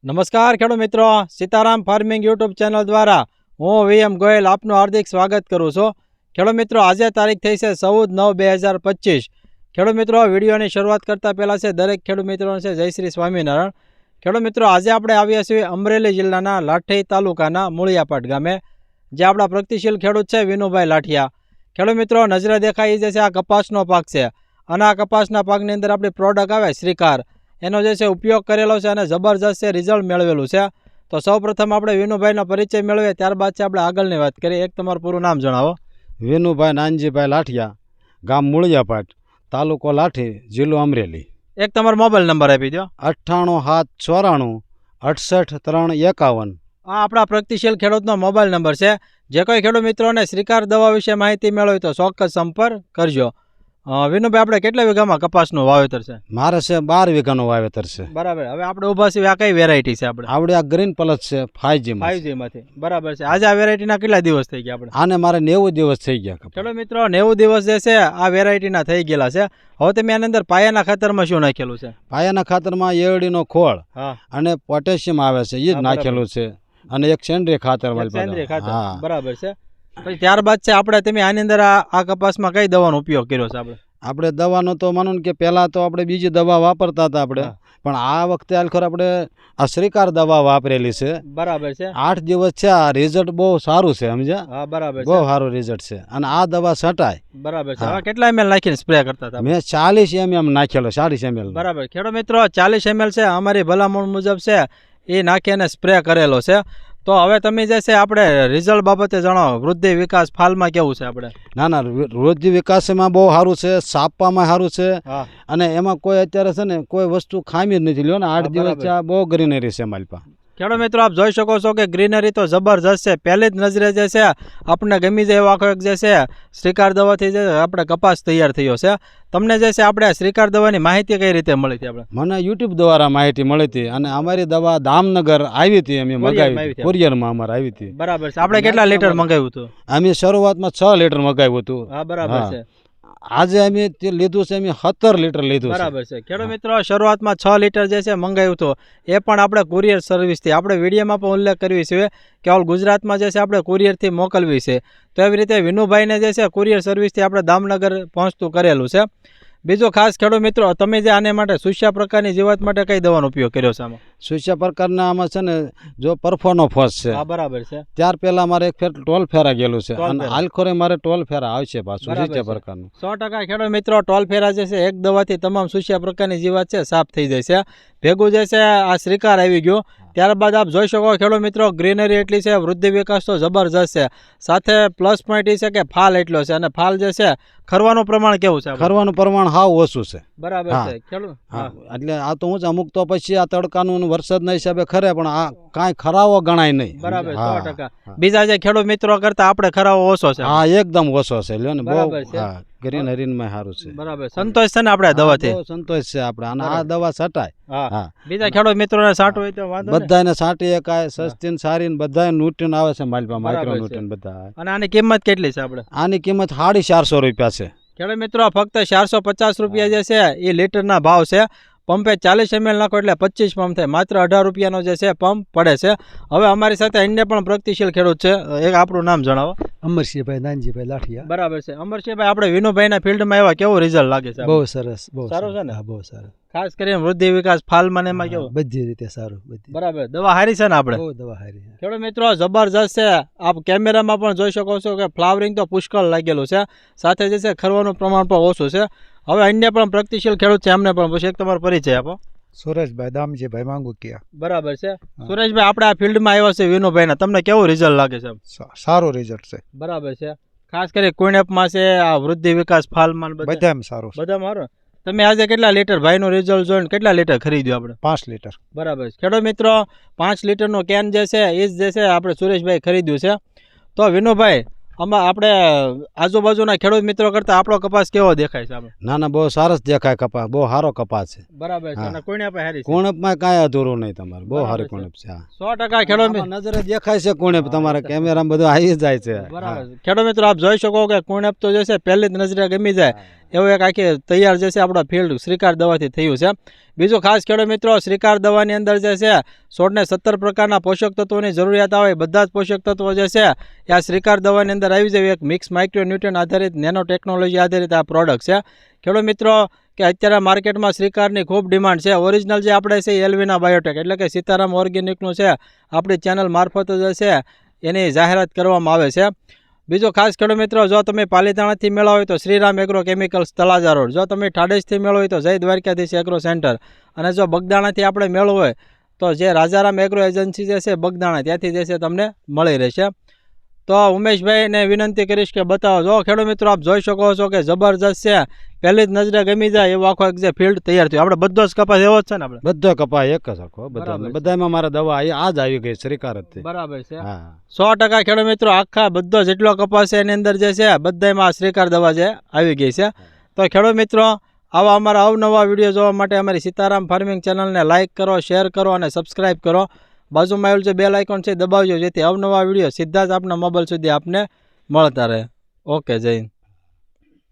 નમસ્કાર ખેડૂત મિત્રો, સીતારામ ફાર્મિંગ યુટ્યુબ ચેનલ દ્વારા હું વીએમ ગોયલ આપનું હાર્દિક સ્વાગત કરું છું. ખેડૂત મિત્રો, આજે તારીખ થઈ છે 14/9/2025. ખેડૂત મિત્રો, વિડીયોની શરૂઆત કરતાં પહેલાં છે દરેક ખેડૂત મિત્રોને છે જય શ્રી સ્વામિનારાયણ. ખેડૂત મિત્રો, આજે આપણે આવ્યા છીએ અમરેલી જિલ્લાના લાઠી તાલુકાના મૂળિયાપાટ ગામે, જે આપણા પ્રગતિશીલ ખેડૂત છે વિનુભાઈ લાઠિયા. ખેડૂત મિત્રો, નજરે દેખાય એ જે છે આ કપાસનો પાક છે, અને આ કપાસના પાકની અંદર આપણી પ્રોડક્ટ આવે શ્રીકાર, એનો જે છે ઉપયોગ કરેલો છે અને જબરજસ્ત છે રિઝલ્ટ મેળવેલું છે. તો સૌપ્રથમ આપણે વિનુભાઈનો પરિચય મેળવીએ, ત્યારબાદ છે આપણે આગળની વાત કરીએ. એક તમારું પૂરું નામ જણાવો. વિનુભાઈ નાનજીભાઈ લાઠિયા, ગામ મૂળિયાપાટ, તાલુકો લાઠી, જિલ્લો અમરેલી. એક તમારો મોબાઈલ નંબર આપી દો. 98 794 68 351. આ આપણા પ્રગતિશીલ ખેડૂતનો મોબાઈલ નંબર છે. જે કોઈ ખેડૂત મિત્રોને શ્રીકાર દવા વિશે માહિતી મેળવી તો ચોક્કસ સંપર્ક કરજો. વિનુભાઈ, આપણે કેટલા વીઘામાં કપાસનું વાવેતર છે? મારે છે 12 વીઘાનું વાવેતર છે. બરાબર. હવે આપણે ઊભા છીએ, આ કઈ વેરાયટી છે? આપણે આ ગ્રીન પ્લસ છે 5G માંથી. બરાબર છે. આજે આ વેરાયટીના કેટલા દિવસ થઈ ગયા આપણે? આને મારે 90 દિવસ થઈ ગયા. ચલો મિત્રો, 90 દિવસ જે છે આ વેરાયટીના થઈ ગયેલા છે. હવે તમે આની અંદર પાયાના ખાતરમાં શું નાખેલું છે? પાયાના ખાતરમાં એરડીનો ખોળ અને પોટેશિયમ આવે છે, એ જ નાખેલું છે, અને એક સેન્દ્રિય ખાતર. બરાબર છે. પછી ત્યારબાદ છે આપણે તમે આની અંદર આ કપાસમાં કઈ દવાનો ઉપયોગ કર્યો છે? આપણે દવાનો તો માનો કે પહેલા તો આપણે બીજી દવા વાપરતા હતા આપણે, પણ આ વખતે આખર આપણે આ શ્રીકાર દવા વાપરેલી છે. બરાબર છે. 8 દિવસ છે, આ રિઝલ્ટ બહુ સારું છે, સમજ્યા? હા, બરાબર. બહુ સારું રિઝલ્ટ છે, અને આ દવા છટાય. બરાબર છે. હવે કેટલા ml નાખીને સ્પ્રે કરતા હતા? મેં 40 mm નાખેલો, 40 ml. બરાબર. ખેડૂત મિત્રો, 40 ml છે, અમારી ભલામણ મુજબ છે એ નાખીને સ્પ્રે કરેલો છે. તો હવે તમે જે છે આપણે રિઝલ્ટ બાબતે જણાવો. વૃદ્ધિ વિકાસ ફાલમાં કેવું છે આપણે? ના, વૃદ્ધિ વિકાસમાં બહુ સારું છે, સાપવામાં સારું છે, અને એમાં કોઈ અત્યારે છે ને કોઈ વસ્તુ ખામી જ નથી. લ્યો ને 8 દિવસ છે, બહુ ગ્રીનરી છે મારી પાસે. ખેડૂત મિત્રો, આપ જોઈ શકો છો કે ગ્રીનરી તો જબરજસ્ત છે. પહેલી જ નજરે જે છે આપણને ગમી જાય એવો આખો એક જે છે શ્રીકાર દવાથી જે આપણે કપાસ તૈયાર થયો છે. તમને જે છે આપણે શ્રીકાર દવાની માહિતી કઈ રીતે મળી હતી? મને યુટ્યુબ દ્વારા માહિતી મળી હતી, અને અમારી દવા દામનગર આવી હતી, અમે મગાવી કુરિયરમાં અમારે આવી હતી. બરાબર છે. આપણે કેટલા લીટર મંગાવ્યું હતું? અમે શરૂઆતમાં 6 લીટર મગાવ્યું હતું. હા, બરાબર છે. આજે અમે લીધું છે, અમે 17 લીટર લીધું. બરાબર છે. ખેડૂત મિત્રો, શરૂઆતમાં 6 લીટર જે છે મંગાવ્યું હતું, એ પણ આપણે કુરિયર સર્વિસથી આપણે વિડીયોમાં પણ ઉલ્લેખ કરવી છે કે ઓલ ગુજરાતમાં જે છે આપણે કુરિયરથી મોકલવી છે. તો એવી રીતે વિનુભાઈને જે છે કુરિયર સર્વિસથી આપણે દામનગર પહોંચતું કરેલું છે. બીજો ખાસ ખેડૂત મિત્રો, તમે જે આને માટે સુસ્યા પ્રકારની જીવાત માટે કઈ દવાનો ઉપયોગ કર્યો છે? આમાં સુસ્યા પ્રકારના આમાં છે ને જો પરફોનો ફોસ છે. બરાબર છે. ત્યાર પહેલા મારે એક ફેર ટોલ ફેરા ગયેલું છે, અને હાલખોરે મારે ટોલ ફેરા આવશે પાછું સુસ્યા પ્રકારનું. 100% ખેડૂત મિત્રો, ટોલ ફેરા જે છે એક દવાથી તમામ સુસ્યા પ્રકારની જીવાત છે સાફ થઈ જાય છે. ભેગું જે છે આ શ્રીકાર આવી ગયો. ત્યારબાદ આપ જોઈ શકો ખેડૂત મિત્રો, ગ્રીનરી એટલી છે, વૃદ્ધિ વિકાસ તો જબરજસ્ત છે. સાથે પ્લસ પોઈન્ટ એ છે કે ફાલ એટલો છે, અને ફાલ જે છે ખરવાનું પ્રમાણ કેવું છે? ખરવાનું પ્રમાણ હાવ ઓછું છે. બરાબર છે. ખેડૂત એટલે આ તો હું અમુક તો પછી આ તડકાનું વરસાદના હિસાબે ખરે, પણ આ કાંઈ ખરાવો ગણાય નહીં. બરાબર, 100%. બીજા જે ખેડૂત મિત્રો કરતા આપણે ખરાવો ઓછો છે. હા, એકદમ ઓછો છે. લ્યો ને, બહુ ગ્રીનરીમાં સારું છે. બરાબર. સંતોષ છે ને આપણે દવાથી? સંતોષ છે આપણે, અને આ દવા છટાય. હા, બીજા ખેડૂત મિત્રોને છાંટવું હોય તો વાંધો નહીં. બધાને છાંટી એકાય, સસ્તી ને સારી ને બધાય ન્યુટ્રિયન આવે છે માલપા, માઇક્રો ન્યુટ્રિયન બધા. અને આની કિંમત કેટલી છે આપણે? આની કિંમત 450 રૂપિયા છે. ખેડૂત મિત્રો, ફક્ત 450 રૂપિયા જે છે એ લીટરના ભાવ છે. પંપે 40 ml નાખો એટલે 25 પંપ થાય. માત્ર 18 રૂપિયાનો જે છે પંપ પડે છે. હવે અમારી સાથે અન્ય પણ પ્રગતિશીલ ખેડૂત છે. એક આપણું નામ જણાવો. અમરસિંહભાઈ નાનજીભાઈ લાઠિયા. બરાબર છે. અમરસિંહભાઈ, આપણે વિનુભાઈના ફિલ્ડમાં એવા કેવું રિઝલ્ટ લાગે છે? બહુ સરસ, બહુ સારું છે ને? હા, બહુ સારું. ખાસ કરીને વૃદ્ધિ વિકાસ ફાલમાં એમાં કેવું? બધી રીતે સારું. બરાબર. દવા હારી છે ને આપણે? બહુ દવા હારી. ખેડૂત મિત્રો, જબરજસ્ત છે. આપ કેમેરામાં પણ જોઈ શકો છો કે ફ્લાવરિંગ તો પુષ્કળ લાગેલું છે. સાથે જે છે ખરવાનું પ્રમાણ પણ ઓછું છે. હવે અન્ય પણ પ્રગતિશીલ ખેડૂત છે, એમને પણ પછી એક તમારો પરિચય આપો. સુરેશભાઈ દામજીભાઈ માંગુકિયા. બરાબર છે. સુરેશભાઈ, આપણે આ ફિલ્ડમાં આવ્યા છે વિનુભાઈના, તમને કેવું રિઝલ્ટ લાગે છે? સારું રિઝલ્ટ છે. બરાબર છે. ખાસ કરી કુણેપમાં છે, આ વૃદ્ધિ વિકાસ ફાલમાં બધામાં સારું. બધામાં સારું. તમે આજે કેટલા લીટર ભાઈનું રિઝલ્ટ જોઈને કેટલા લીટર ખરીદ્યું આપણે? 5 લીટર. બરાબર છે. ખેડૂત મિત્રો, 5 લીટરનો કેન જે છે એ જ જે છે આપણે સુરેશભાઈ ખરીદ્યું છે. તો વિનુભાઈ, આમાં આપણે આજુબાજુના ખેડૂત મિત્રો કરતા આપણો કપાસ કેવો દેખાય છે? ના, બહુ સરસ દેખાય કપાસ, બહુ સારો કપાસ છે. બરાબર છે. અને કુણેપ હારી છે. કુણેપમાં કાંઈ અધૂરું નહીં તમારે, બહુ સારી કુણેપ છે. 100% ખેડૂત નજરે દેખાય છે કુણેપ, તમારા કેમેરામાં બધું આવી જાય છે. બરાબર. ખેડૂત મિત્રો, આપ જોઈ શકો કે કુણેપ તો જે છે પહેલી જ નજરે ગમી જાય એવું એક આખી તૈયાર જે છે આપણા ફિલ્ડ શ્રીકાર દવાથી થયું છે. બીજું ખાસ ખેડૂત મિત્રો શ્રીકાર દવાની અંદર જે છે 16 ને 17 પ્રકારના પોષક તત્વોની જરૂરિયાત આવે બધા જ પોષક તત્વો જે છે એ આ શ્રીકાર દવાની અંદર આવી જાય. એક મિક્સ માઇક્રોન્યુટ્રન આધારિત નેનો ટેકનોલોજી આધારિત આ પ્રોડક્ટ છે. ખેડૂત મિત્રો કે અત્યારે માર્કેટમાં શ્રીકારની ખૂબ ડિમાન્ડ છે. ઓરિજિનલ જે આપણે છે એલવીના બાયોટેક એટલે કે સીતારામ ઓર્ગેનિકનું છે આપણી ચેનલ મારફત જે છે એની જાહેરાત કરવામાં આવે છે. બીજો ખાસ ખેડૂત મિત્રો જો તમે પાલીતાણાથી મેળવો હોય તો Shriram agro chemicals Talaja road, જો તમે ઠાડેજથી મેળવો હોય તો જય દ્વારકાધીશ એગ્રો સેન્ટર, અને જો બગદાણાથી આપણે મેળવવું હોય તો જે રાજારામ એગ્રો એજન્સી જે છે બગદાણા ત્યાંથી જે છે તમને મળી રહેશે. તો ઉમેશભાઈને વિનંતી કરીશ કે બતાવો. જો ખેડૂત મિત્રો આપ જોઈ શકો છો કે જબરજસ્ત છે, પહેલી જ નજરે ગમી જાય એવો આખો એક જે ફિલ્ડ તૈયાર થયું. આપણે બધો જ કપાસ એવો જ છે ને આપણે બધો કપા એક જ સરખો બરાબર છે. બધામાં મારા દવા આ જ આવી ગઈ શ્રીકાર જ થી. બરાબર છે. હા 100% ખેડૂત મિત્રો આખા બધો જેટલો કપાસ છે એની અંદર જે છે બધામાં શ્રીકાર દવા જે આવી ગઈ છે. તો ખેડૂત મિત્રો આવા અમારા અવનવા વિડીયો જોવા માટે અમારી સીતારામ ફાર્મિંગ ચેનલને લાઇક કરો, શેર કરો અને સબસ્ક્રાઇબ કરો. બાજુમાં આવેલું જે બેલ આઇકોન છે દબાવજો જેથી અવનવા વિડીયો સીધા જ આપના મોબાઈલ સુધી આપને મળતા રહે. ઓકે, જય હિન્દ.